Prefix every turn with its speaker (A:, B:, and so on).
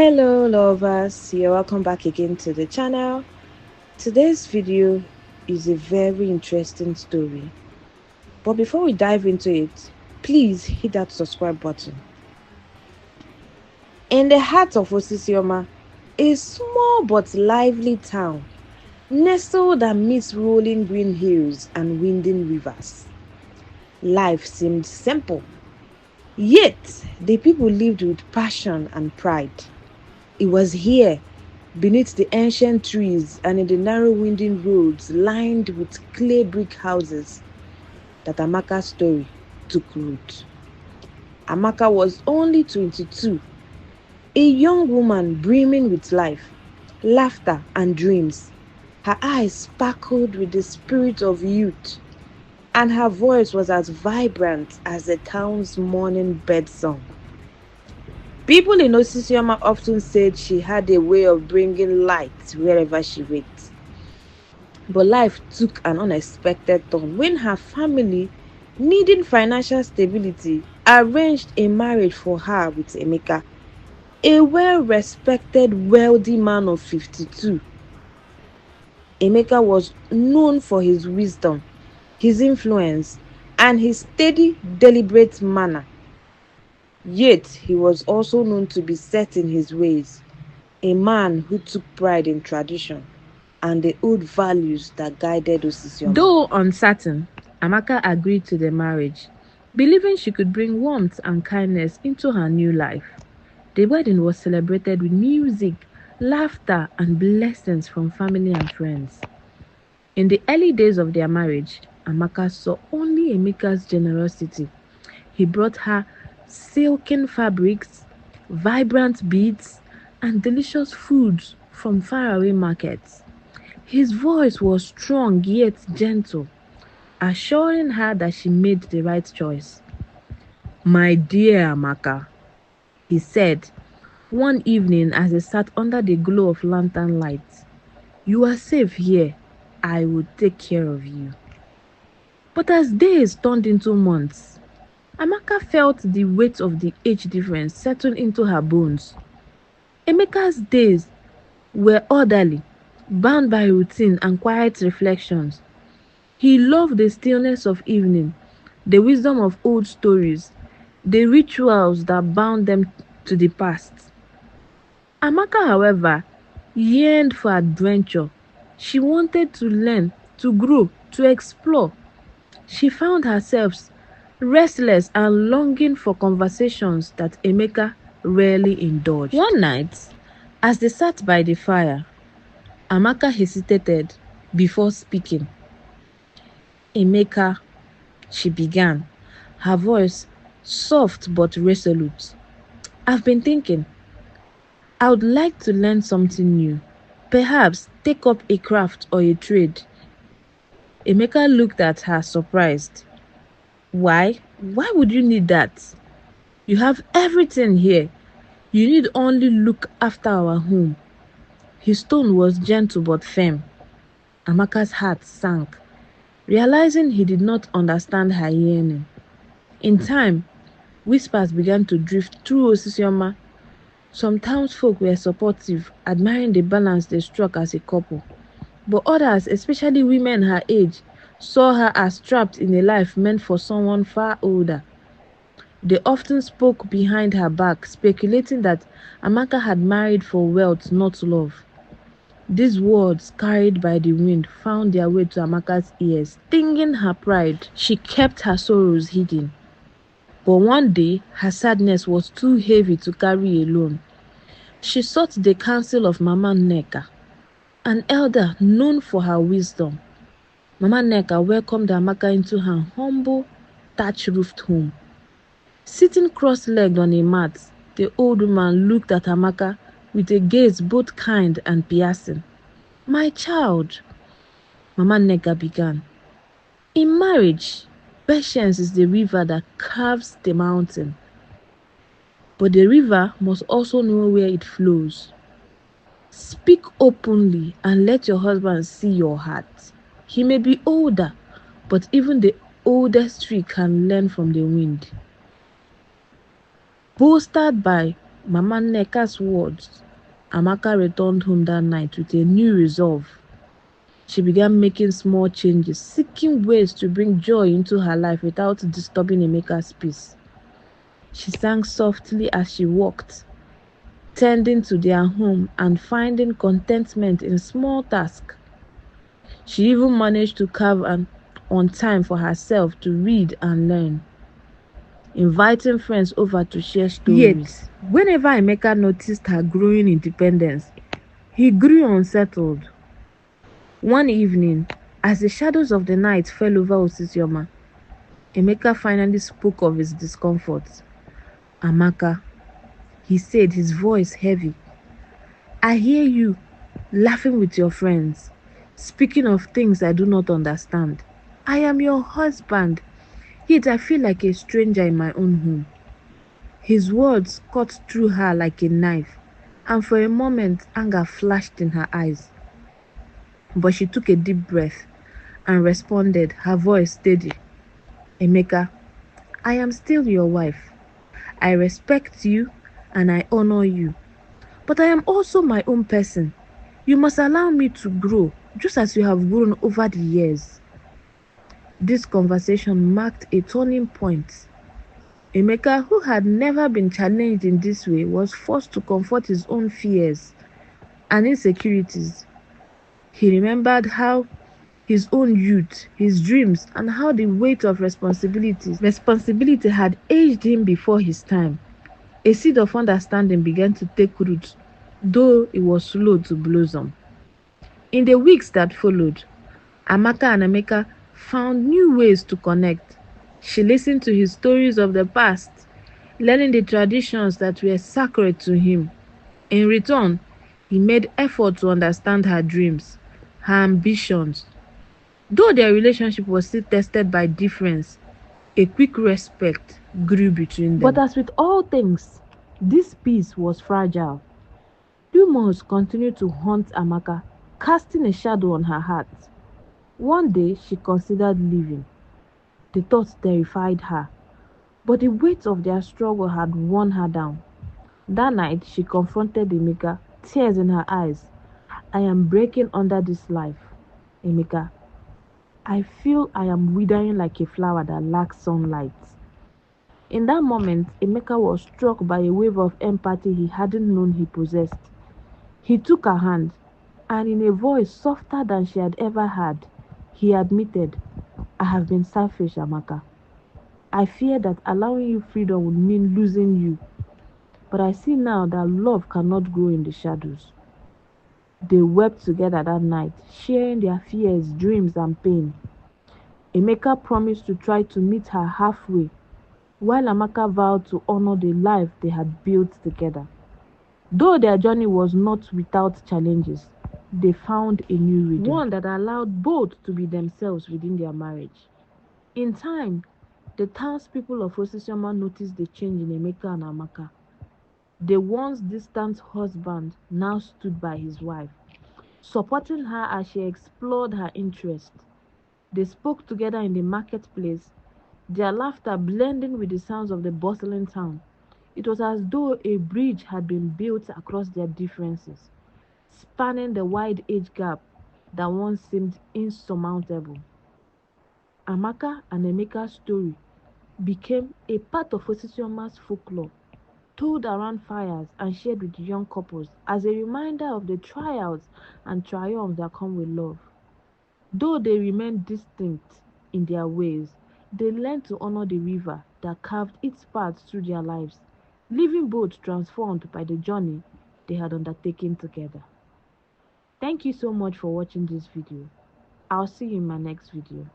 A: Hello lovers, you're welcome back again to the channel. Today's video is a very interesting story, but before we dive into it, please hit that subscribe button. In the heart of Osisioma, a small but lively town nestled amidst rolling green hills and winding rivers. Life seemed simple, yet the people lived with passion and pride. It was here, beneath the ancient trees and in the narrow winding roads lined with clay brick houses, that Amaka's story took root. Amaka was only 22, a young woman brimming with life, laughter and dreams. Her eyes sparkled with the spirit of youth, and her voice was as vibrant as the town's morning bird song. People in Osisioma often said she had a way of bringing light wherever she went. But life took an unexpected turn when her family, needing financial stability, arranged a marriage for her with Emeka, a well-respected, wealthy man of 52. Emeka was known for his wisdom, his influence, and his steady, deliberate manner. Yet he was also known to be set in his ways, a man who took pride in tradition and the old values that guided Osisioma.
B: Though uncertain, Amaka agreed to the marriage, believing she could bring warmth and kindness into her new life. The wedding was celebrated with music, laughter, and blessings from family and friends. In the early days of their marriage, Amaka saw only Emeka's generosity. He brought her silken fabrics, vibrant beads, and delicious foods from faraway markets. His voice was strong yet gentle, assuring her that she made the right choice. "My dear Amaka," he said one evening as they sat under the glow of lantern lights, "you are safe here. I will take care of you." But as days turned into months, Amaka felt the weight of the age difference settle into her bones. Emeka's days were orderly, bound by routine and quiet reflections. He loved the stillness of evening, the wisdom of old stories, the rituals that bound them to the past. Amaka, however, yearned for adventure. She wanted to learn, to grow, to explore. She found herself restless and longing for conversations that Emeka rarely indulged. One night, as they sat by the fire, Amaka hesitated before speaking. "Emeka," she began, her voice soft but resolute. "I've been thinking. I would like to learn something new. Perhaps take up a craft or a trade." Emeka looked at her surprised. "Why? Why would you need that? You have everything here. You need only look after our home." His tone was gentle but firm. Amaka's heart sank, realizing he did not understand her yearning. In time, whispers began to drift through Osisioma. Some townsfolk were supportive, admiring the balance they struck as a couple. But others, especially women her age, saw her as trapped in a life meant for someone far older. They often spoke behind her back, speculating that Amaka had married for wealth, not love. These words, carried by the wind, found their way to Amaka's ears, stinging her pride. She kept her sorrows hidden. But one day, her sadness was too heavy to carry alone. She sought the counsel of Mama Nneka, an elder known for her wisdom. Mama Nneka welcomed Amaka into her humble, thatch-roofed home. Sitting cross-legged on a mat, the old woman looked at Amaka with a gaze both kind and piercing. "My child," Mama Nneka began, "in marriage, patience is the river that carves the mountain. But the river must also know where it flows. Speak openly and let your husband see your heart. He may be older, but even the oldest tree can learn from the wind." Bolstered by Mama Nneka's words, Amaka returned home that night with a new resolve. She began making small changes, seeking ways to bring joy into her life without disturbing Emeka's peace. She sang softly as she walked, tending to their home and finding contentment in small tasks. She even managed to carve on time for herself to read and learn, inviting friends over to share stories. Yet, whenever Emeka noticed her growing independence, he grew unsettled. One evening, as the shadows of the night fell over Osisioma, Emeka finally spoke of his discomfort. Amaka, he said, his voice heavy, I hear you laughing with your friends, speaking of things I do not understand. I am your husband, yet I feel like a stranger in my own home. His words cut through her like a knife, and for a moment anger flashed in her eyes. But she took a deep breath and responded, her voice steady. Emeka, I am still your wife. I respect you and I honor you. But I am also my own person. You must allow me to grow, just as you have grown over the years. This conversation marked a turning point. Emeka, who had never been challenged in this way, was forced to confront his own fears and insecurities. He remembered how his own youth, his dreams, and how the weight of responsibility had aged him before his time. A seed of understanding began to take root, though it was slow to blossom. In the weeks that followed, Amaka and Emeka found new ways to connect. She listened to his stories of the past, learning the traditions that were sacred to him. In return, he made effort to understand her dreams, her ambitions. Though their relationship was still tested by difference, a quick respect grew between them. But as with all things, this peace was fragile. Rumors continued to haunt Amaka, casting a shadow on her heart. One day she considered leaving. The thought terrified her, but the weight of their struggle had worn her down. That night she confronted Emeka, tears in her eyes. I am breaking under this life, Emeka. I feel I am withering like a flower that lacks sunlight. In that moment, Emeka was struck by a wave of empathy he hadn't known he possessed. He took her hand, and in a voice softer than she had ever heard, he admitted, I have been selfish, Amaka. I fear that allowing you freedom would mean losing you. But I see now that love cannot grow in the shadows. They wept together that night, sharing their fears, dreams, and pain. Emeka promised to try to meet her halfway, while Amaka vowed to honor the life they had built together. Though their journey was not without challenges, they found a new rhythm, one that allowed both to be themselves within their marriage. In time, the townspeople of Osisioma noticed the change in Emeka and Amaka. The once distant husband now stood by his wife, supporting her as she explored her interests. They spoke together in the marketplace, their laughter blending with the sounds of the bustling town. It was as though a bridge had been built across their differences, spanning the wide age gap that once seemed insurmountable. Amaka and Emeka's story became a part of Osisioma's folklore, told around fires and shared with young couples as a reminder of the trials and triumphs that come with love. Though they remained distinct in their ways, they learned to honor the river that carved its path through their lives, leaving both transformed by the journey they had undertaken together. Thank you so much for watching this video. I'll see you in my next video.